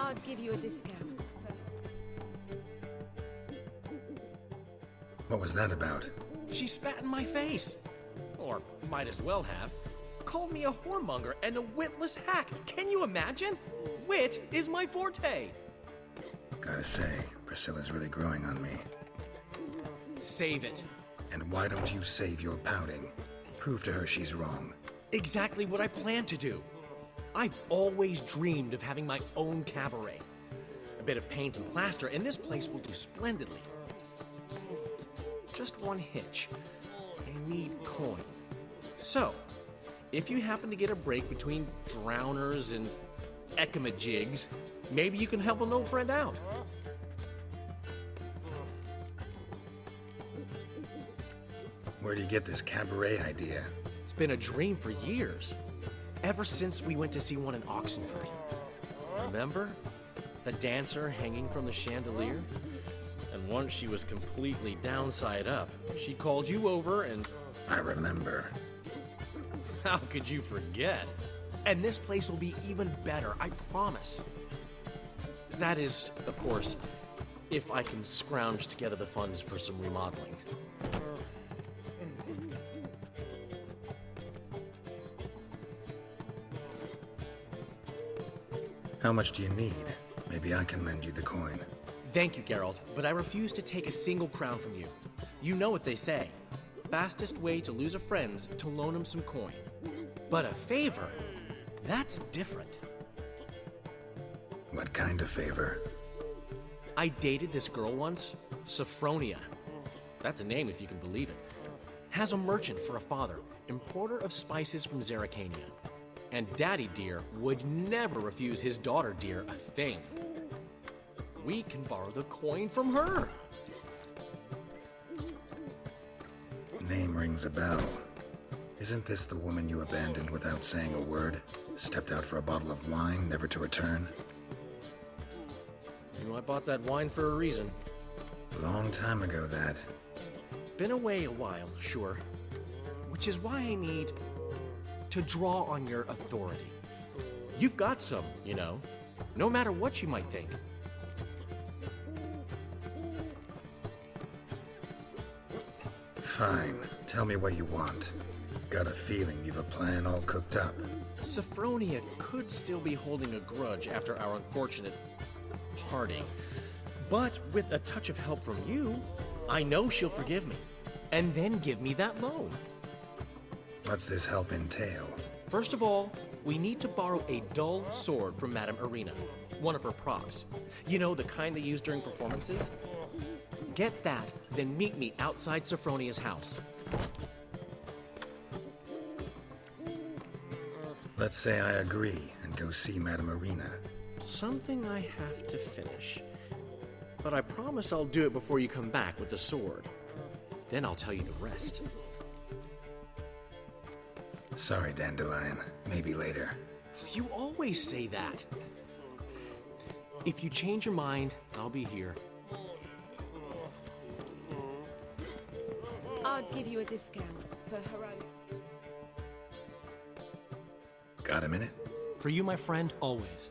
I'd give you a discount. What was that about? She spat in my face. Or might as well have. Called me a whoremonger and a witless hack. Can you imagine? Wit is my forte. Gotta say, Priscilla's really growing on me. Save it. And why don't you save your pouting? Prove to her she's wrong. Exactly what I plan to do. I've always dreamed of having my own cabaret. A bit of paint and plaster, and this place will do splendidly. Just one hitch. I need coin. So, if you happen to get a break between drowners and ecamajigs, maybe you can help an old friend out. Where do you get this cabaret idea? It's been a dream for years. Ever since we went to see one in Oxenford. Remember? The dancer hanging from the chandelier? And once she was completely downside up, she called you over and... I remember. How could you forget? And this place will be even better, I promise. That is, of course, if I can scrounge together the funds for some remodeling. How much do you need? Maybe I can lend you the coin. Thank you, Geralt, but I refuse to take a single crown from you. You know what they say. Fastest way to lose a friend's to loan him some coin. But a favor? That's different. What kind of favor? I dated this girl once, Sophronia. That's a name if you can believe it. Has a merchant for a father, importer of spices from Zerrikania. And Daddy Dear would never refuse his daughter Dear a thing. We can borrow the coin from her. Name rings a bell. Isn't this the woman you abandoned without saying a word? Stepped out for a bottle of wine, never to return? You know, I bought that wine for a reason. A long time ago, that. Been away a while, sure. Which is why I need to draw on your authority. You've got some, you know, no matter what you might think. Fine. Tell me what you want. Got a feeling you've a plan all cooked up. Sophronia could still be holding a grudge after our unfortunate parting. But with a touch of help from you, I know she'll forgive me. And then give me that loan. What's this help entail? First of all, we need to borrow a dull sword from Madame Irina, one of her props. You know, the kind they use during performances? Get that, then meet me outside Sophronia's house. Let's say I agree and go see Madame Irina. Something I have to finish. But I promise I'll do it before you come back with the sword. Then I'll tell you the rest. Sorry, Dandelion. Maybe later. You always say that. If you change your mind, I'll be here. I'd give you a discount for her own. Got a minute? For you, my friend, always.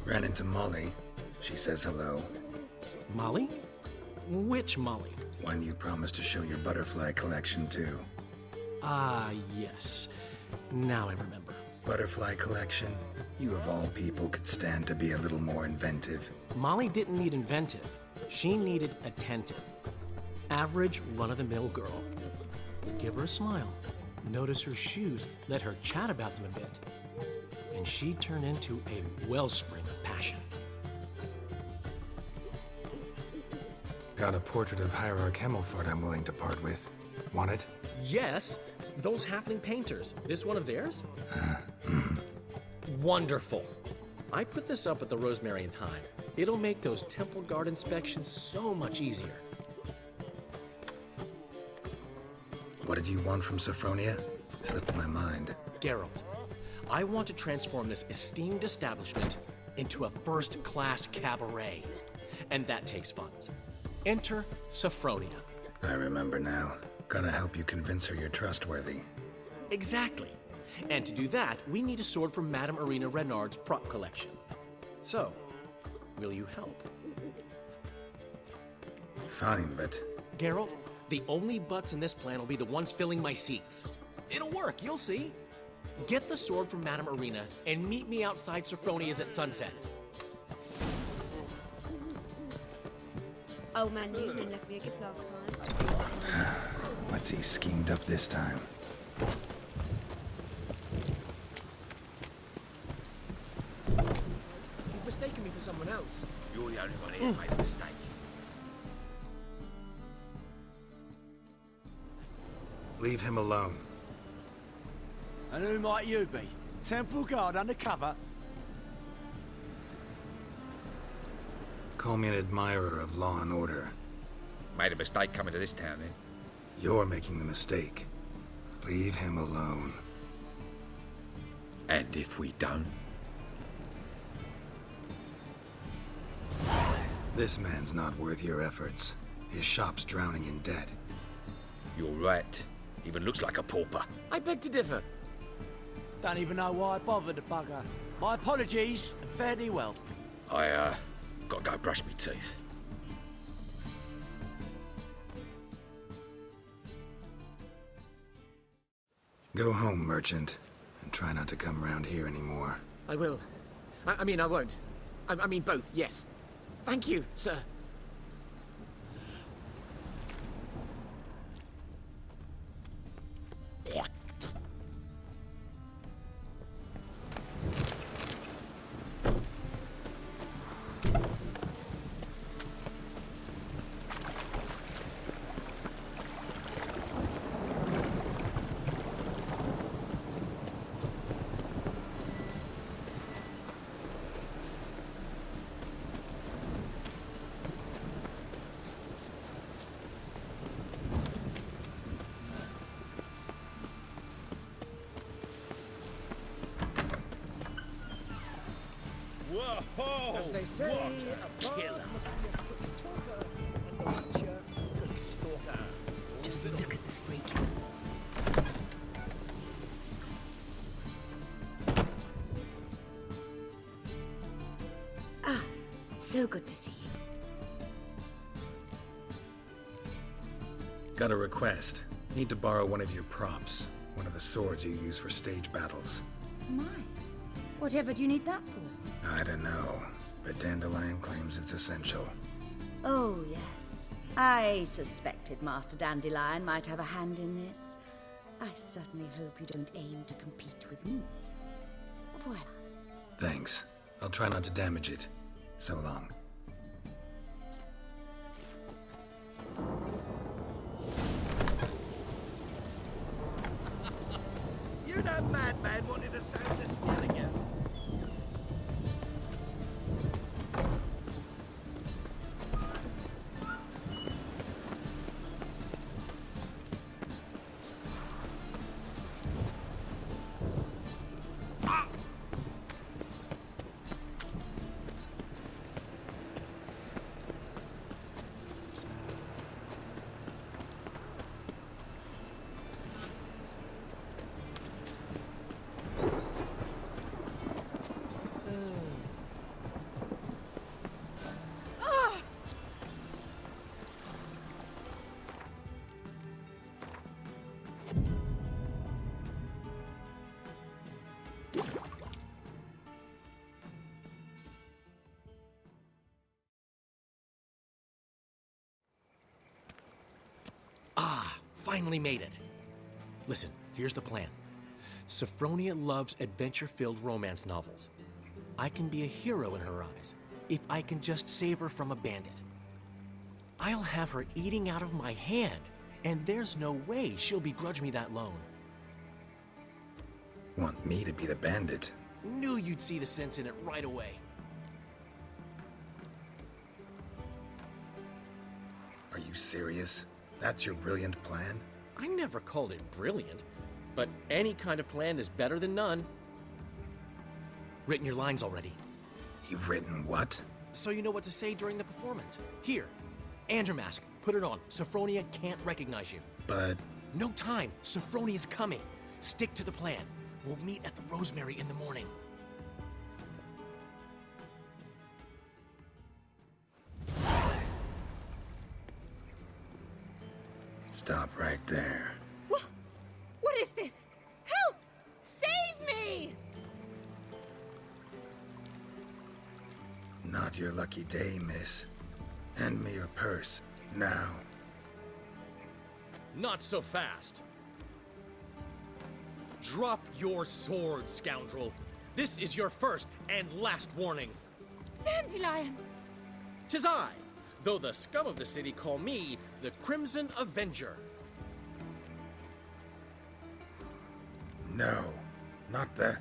Ran into Molly. She says hello. Molly? Which Molly? One you promised to show your butterfly collection to. Ah, yes. Now I remember. Butterfly collection? You of all people could stand to be a little more inventive. Molly didn't need inventive. She needed attentive. Average, run-of-the-mill girl. Give her a smile. Notice her shoes. Let her chat about them a bit. And she'd turn into a wellspring of passion. Got a portrait of Hierarch Hemmelford I'm willing to part with. Want it? Yes, those halfling painters. This one of theirs? Wonderful. I put this up at the Rosemary and Thyme. It'll make those temple guard inspections so much easier. What did you want from Sophronia? Slipped my mind. Geralt, I want to transform this esteemed establishment into a first-class cabaret. And that takes funds. Enter Sophronia. I remember now. Gonna help you convince her you're trustworthy. Exactly. And to do that, we need a sword from Madame Irina Renard's prop collection. So, will you help? Fine, but... Geralt, the only butts in this plan will be the ones filling my seats. It'll work, you'll see. Get the sword from Madame Irina and meet me outside Sophronia's at sunset. Old man Newman left me a gift last time. What's he schemed up this time? You've mistaken me for someone else. You're the only one here who's made a mistake. Leave him alone. And who might you be? Temple Guard undercover? Call me an admirer of law and order. Made a mistake coming to this town, then. You're making the mistake. Leave him alone. And if we don't? This man's not worth your efforts. His shop's drowning in debt. You're right. Even looks like a pauper. I beg to differ. Don't even know why I bothered the bugger. My apologies, and fare thee well. I, gotta go brush me teeth. Go home, merchant, and try not to come round here anymore. I will. I mean, I won't. I mean, both, yes. Thank you, sir. Whoa! As they say, what a killer! must be a quick talker and a watcher, quick stalker. Just look at the freak. Ah, so good to see you. Got a request. Need to borrow one of your props. One of the swords you use for stage battles. My, whatever do you need that for? I don't know, but Dandelion claims it's essential. Oh, yes. I suspected Master Dandelion might have a hand in this. I certainly hope you don't aim to compete with me. Voilà. Thanks. I'll try not to damage it. So long. You that madman wanted to sound the skill again. Finally made it. Listen, here's the plan. Sophronia loves adventure-filled romance novels. I can be a hero in her eyes if I can just save her from a bandit. I'll have her eating out of my hand, and there's no way she'll begrudge me that loan. Want me to be the bandit? Knew you'd see the sense in it right away. Are you serious? That's your brilliant plan? I never called it brilliant, but any kind of plan is better than none. Written your lines already, You've written what? so you know what to say during the performance. Here, and your mask. Put it on. Sophronia can't recognize you. But No time. Sophronia's coming. Stick to the plan. We'll meet at the Rosemary in the morning. stop right there. What is this? Help! Save me! Not your lucky day, miss. Hand me your purse, now. Not so fast. Drop your sword, scoundrel. This is your first and last warning. Dandelion! 'Tis I, though the scum of the city call me the Crimson Avenger. No, not the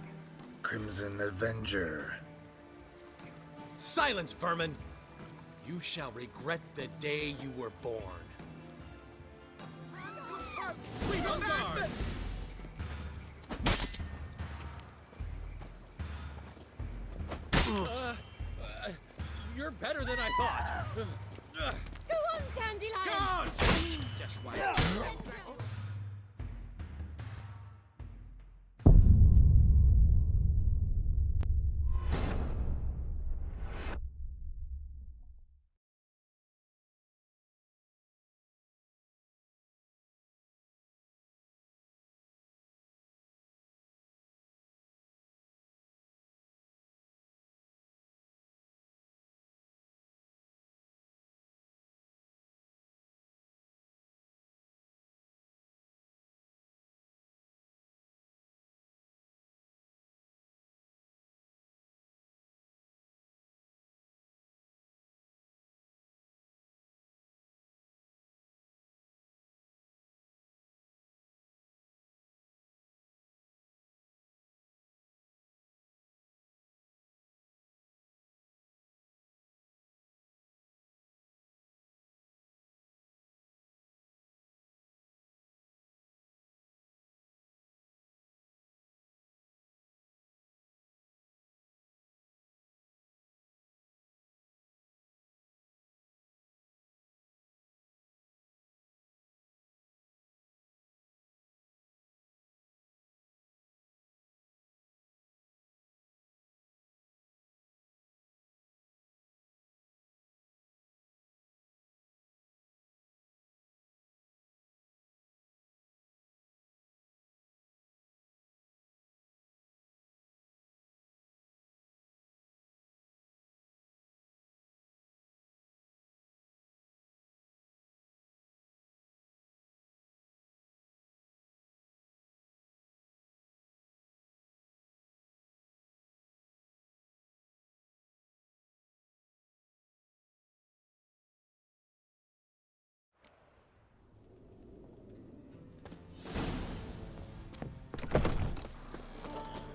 Crimson Avenger. Silence, vermin! You shall regret the day you were born. We got madmen! You're better than I thought. Go on, Dandelion! Guards! Just wait.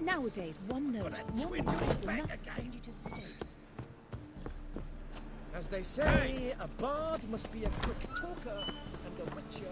Nowadays, one note, one twin line is back enough to again. send you to the stake. As they say, a bard must be a quick talker and a witcher.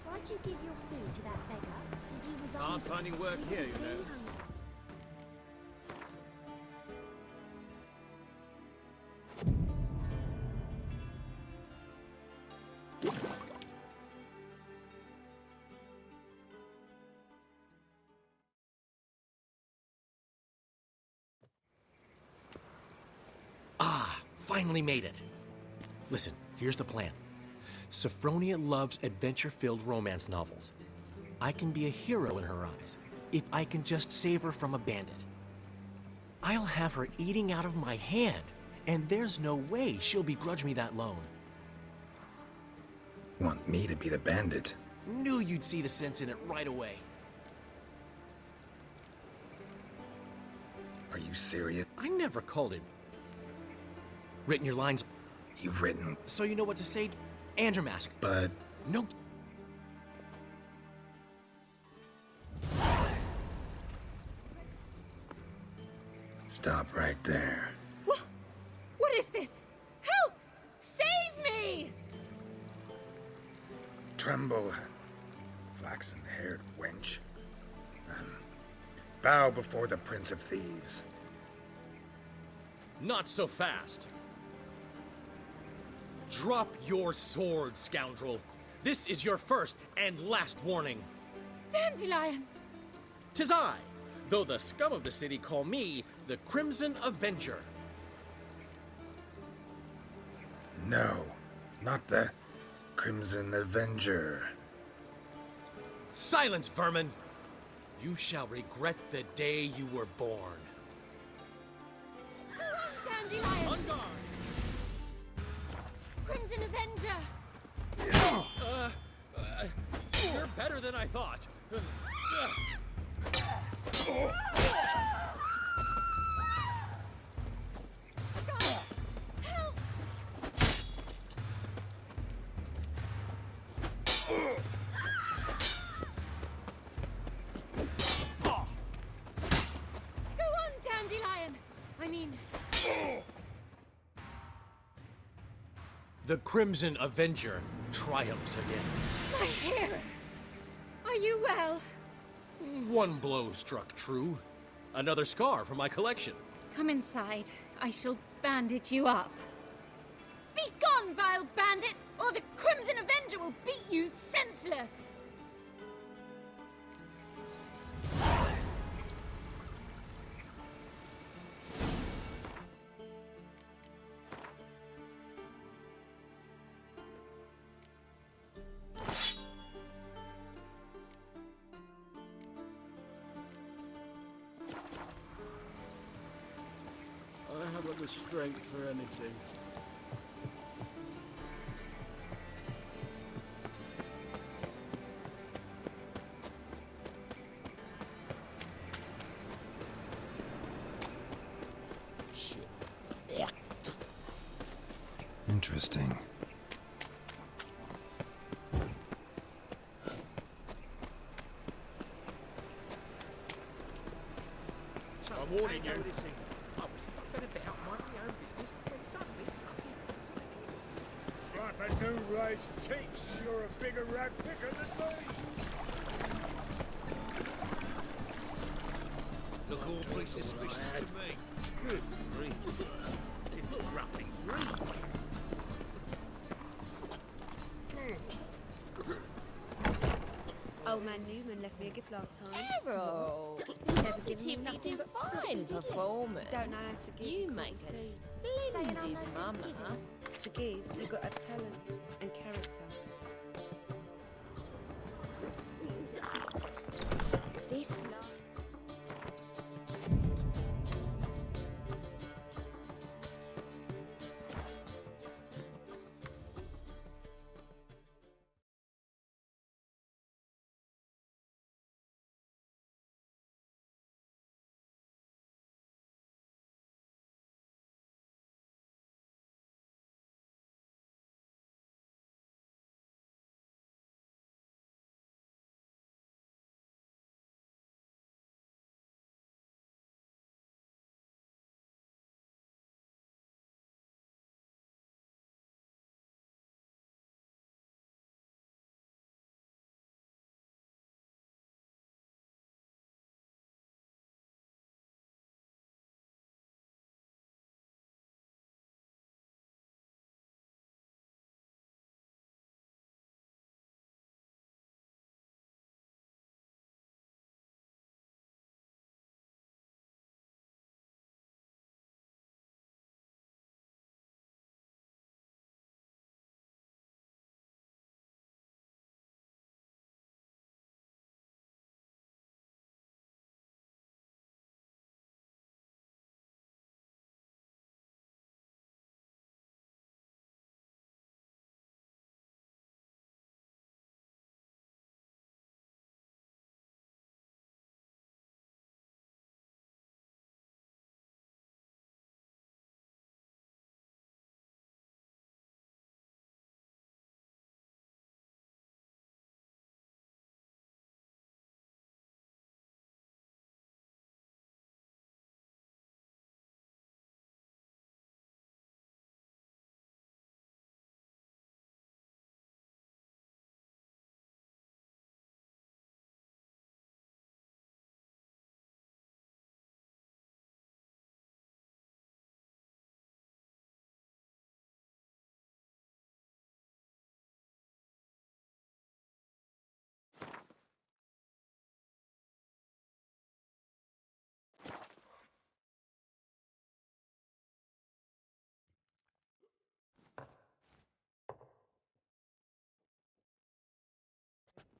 Why'd you give your food to that beggar? Because he was Aren't finding work here, you know. Finally made it. Listen, here's the plan. Sophronia loves adventure-filled romance novels. I can be a hero in her eyes if I can just save her from a bandit. I'll have her eating out of my hand, and there's no way she'll begrudge me that loan. Want me to be the bandit? Knew you'd see the sense in it right away. Are you serious? I never called it. Written your lines You've written, so you know what to say? Andrew Mask. but No. stop right there. What is this? Help! Save me! Tremble, flaxen-haired wench. Bow before the Prince of Thieves. Not so fast. Drop your sword, scoundrel. This is your first and last warning. Dandelion! 'Tis I, though the scum of the city call me the Crimson Avenger. No, not the Crimson Avenger. Silence, vermin! You shall regret the day you were born. Dandelion! On guard! Crimson Avenger! You're better than I thought. Help! Go on, Dandelion! I mean, The Crimson Avenger triumphs again. my hair! Are you well? One blow struck true. Another scar from my collection. Come inside. I shall bandage you up. Be gone, vile bandit, or the Crimson Avenger will beat you senseless! I haven't the strength for anything. Interesting. I'm warning you. I was fluffing about minding my own business when suddenly up he comes. Like a new race teach, you're a bigger rat picker than me. Look awfully suspicious to me. Good grief. Different rubbings, really. Old man Newman left me a gift last time. Errol, positively divine performance. Don't know how to give. You make a splendid mama. To give, you got to have talent and character. This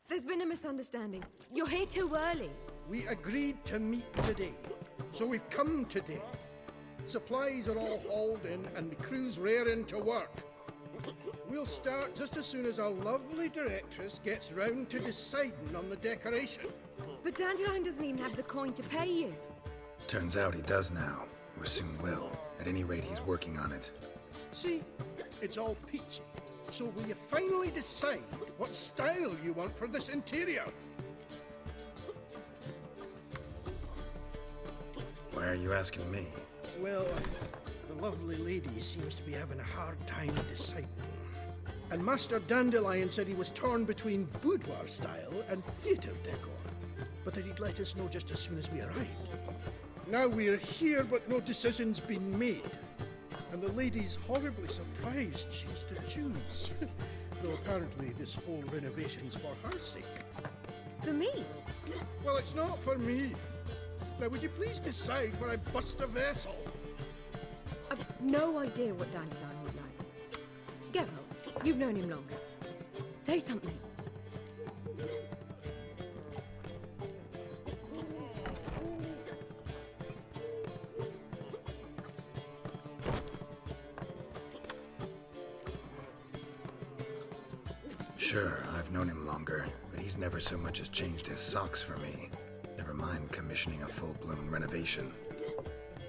There's been a misunderstanding. You're here too early. We agreed to meet today, so we've come today. Supplies are all hauled in and the crew's raring to work. We'll start just as soon as our lovely directress gets round to deciding on the decoration. But Dandelion doesn't even have the coin to pay you. Turns out he does now, or soon will. At any rate, he's working on it. See? It's all peachy. So will you finally decide what style you want for this interior? Why are you asking me? Well, the lovely lady seems to be having a hard time deciding. And Master Dandelion said he was torn between boudoir style and theatre decor, but that he'd let us know just as soon as we arrived. Now we're here, but no decision's been made. And the lady's horribly surprised she's to choose. Though apparently this whole renovation's for her sake. For me? Well, it's not for me. Now, would you please decide where I bust a vessel? I've no idea what Dandelion would like. Geralt, you've known him longer. Say something. Sure, I've known him longer, but he's never so much as changed his socks for me. Never mind commissioning a full-blown renovation.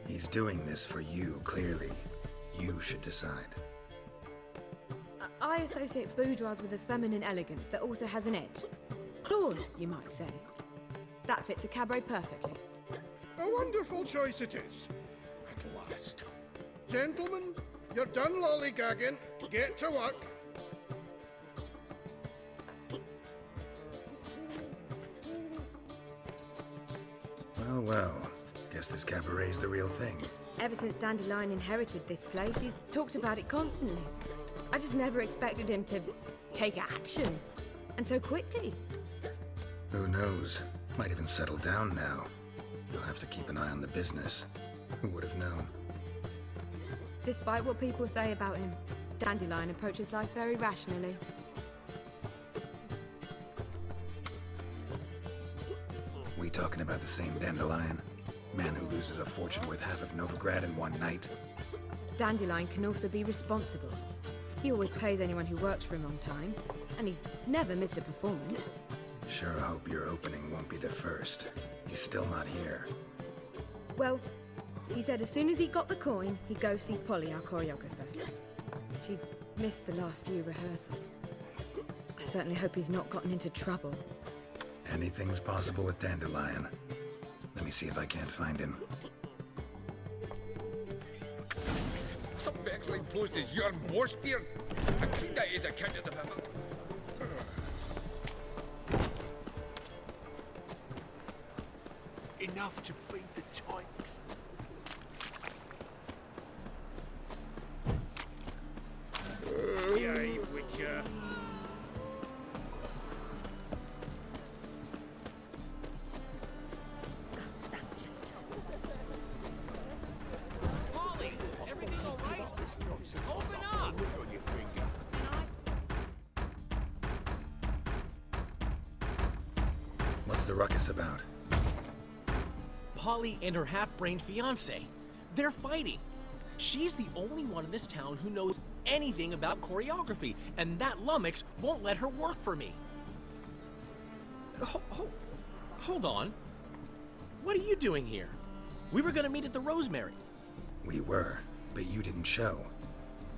He's doing this for you, clearly. You should decide. I associate boudoirs with a feminine elegance that also has an edge. Claws, you might say. That fits a cabaret perfectly. A wonderful choice it is. At last. Gentlemen, you're done lollygagging. Get to work. Well, well. Guess this cabaret's the real thing. Ever since Dandelion inherited this place, he's talked about it constantly. I just never expected him to take action. And so quickly. Who knows? Might even settle down now. You'll have to keep an eye on the business. Who would have known? Despite what people say about him, Dandelion approaches life very rationally. We talking about the same Dandelion? Man who loses a fortune worth half of Novigrad in one night? Dandelion can also be responsible. He always pays anyone who works for him on time, and he's never missed a performance. Sure hope your opening won't be the first. He's still not here. Well, he said as soon as he got the coin, he'd go see Polly, our choreographer. She's missed the last few rehearsals. I certainly hope he's not gotten into trouble. Anything's possible with Dandelion. Let me see if I can't find him. Some vexling post is your boss here. I clean that is a count of the family. Enough to feed the tykes. Yay, Witcher. That's just... Polly, everything all right? Open up! On your finger. What's the ruckus about? Polly and her half-brained fiancé. They're fighting. She's the only one in this town who knows anything about choreography, and that lummox won't let her work for me. Hold on. What are you doing here? We were gonna meet at the Rosemary. We were, but you didn't show.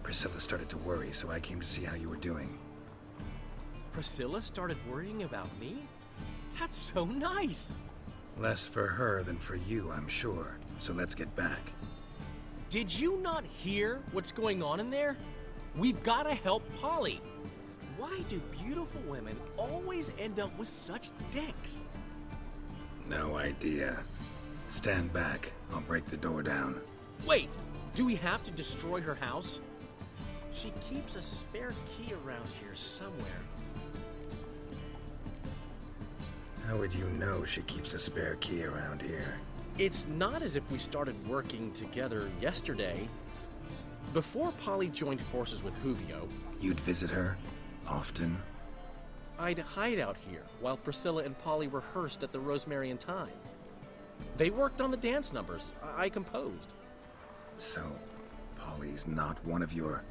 Priscilla started to worry, so I came to see how you were doing. Priscilla started worrying about me? That's so nice. Less for her than for you, I'm sure. So let's get back. Did you not hear what's going on in there? We've got to help Polly. Why do beautiful women always end up with such dicks? No idea. Stand back. I'll break the door down. Wait, do we have to destroy her house? She keeps a spare key around here somewhere. How would you know she keeps a spare key around here? It's not as if we started working together yesterday. Before Polly joined forces with Hubio... You'd visit her? Often? I'd hide out here while Priscilla and Polly rehearsed at the Rosemary and Thyme. They worked on the dance numbers. I composed. So, Polly's not one of your...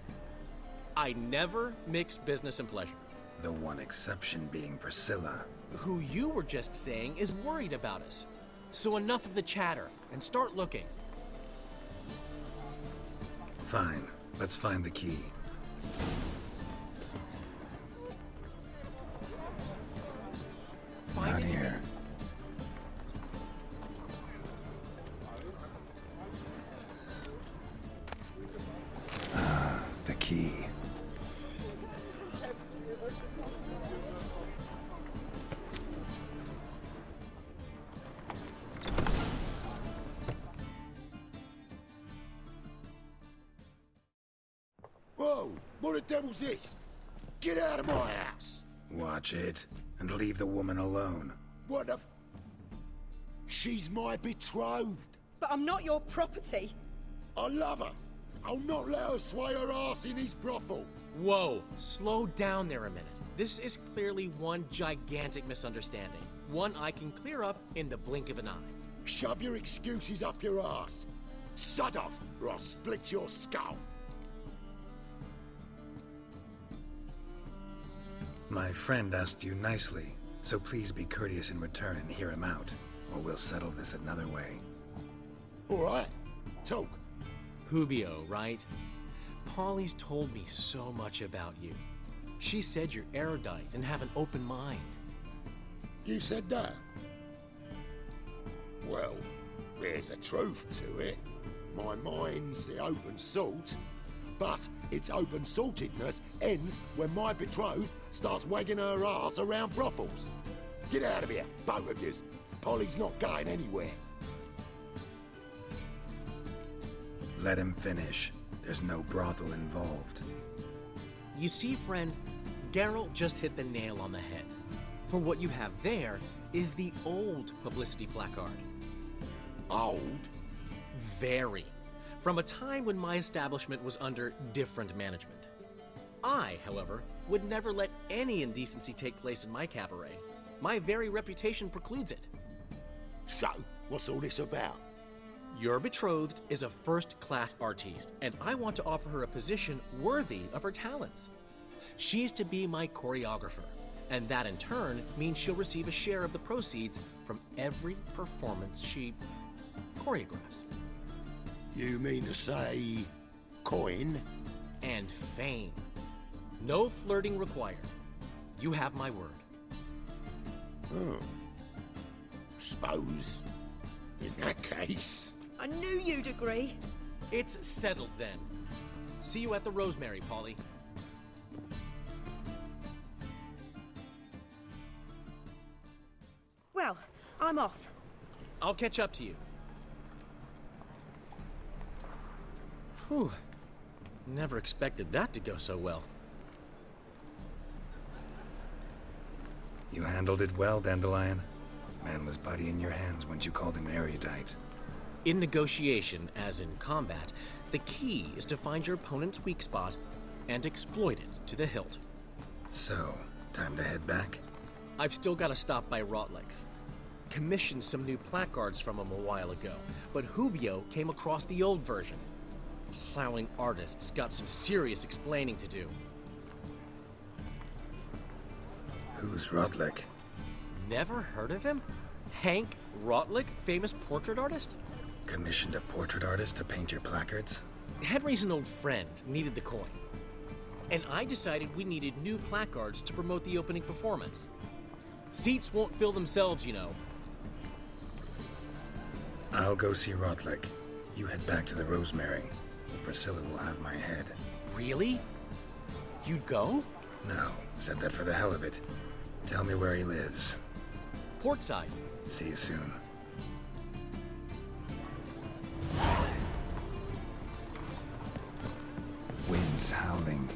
I never mix business and pleasure. The one exception being Priscilla. Who you were just saying is worried about us. So enough of the chatter, and start looking. Fine. Let's find the key. Not here. The key. Whoa! What the devil's this? Get out of my house! Watch it, and leave the woman alone. What the... She's my betrothed. But I'm not your property. I love her. I'll not let her sway her ass in his brothel. Whoa, slow down there a minute. This is clearly one gigantic misunderstanding. One I can clear up in the blink of an eye. Shove your excuses up your ass. Sod off, or I'll split your skull. My friend asked you nicely, so please be courteous in return and hear him out, or we'll settle this another way. All right, talk. Hubio, right? Polly's told me so much about you. She said you're erudite and have an open mind. You said that? Well, there's a truth to it. My mind's the open salt, but its open saltedness ends when my betrothed starts wagging her ass around brothels. Get out of here, both of yous. Polly's not going anywhere. Let him finish. There's no brothel involved. You see, friend, Geralt just hit the nail on the head. For what you have there is the old publicity placard. Old? Very. From a time when my establishment was under different management. I, however, would never let any indecency take place in my cabaret. My very reputation precludes it. So, what's all this about? Your betrothed is a first-class artiste, and I want to offer her a position worthy of her talents. She's to be my choreographer, and that in turn means she'll receive a share of the proceeds from every performance she choreographs. You mean to say... coin? And fame. No flirting required. You have my word. Oh. Suppose, in that case... I knew you'd agree. It's settled then. See you at the Rosemary, Polly. Well, I'm off. I'll catch up to you. Whew. Never expected that to go so well. You handled it well, Dandelion. Man was body in your hands once you called him erudite. In negotiation, as in combat, the key is to find your opponent's weak spot and exploit it to the hilt. So, time to head back? I've still got to stop by Rotlegs. Commissioned some new placards from him a while ago, but Hubio came across the old version. Plowing artists got some serious explaining to do. Who's Rotleg? Never heard of him? Hank Rotleg, famous portrait artist? Commissioned a portrait artist to paint your placards? Henry's an old friend, needed the coin. And I decided we needed new placards to promote the opening performance. Seats won't fill themselves, you know. I'll go see Rotleg. You head back to the Rosemary. Priscilla will have my head. Really? You'd go? No, said that for the hell of it. Tell me where he lives. Portside. See you soon. Wind's howling.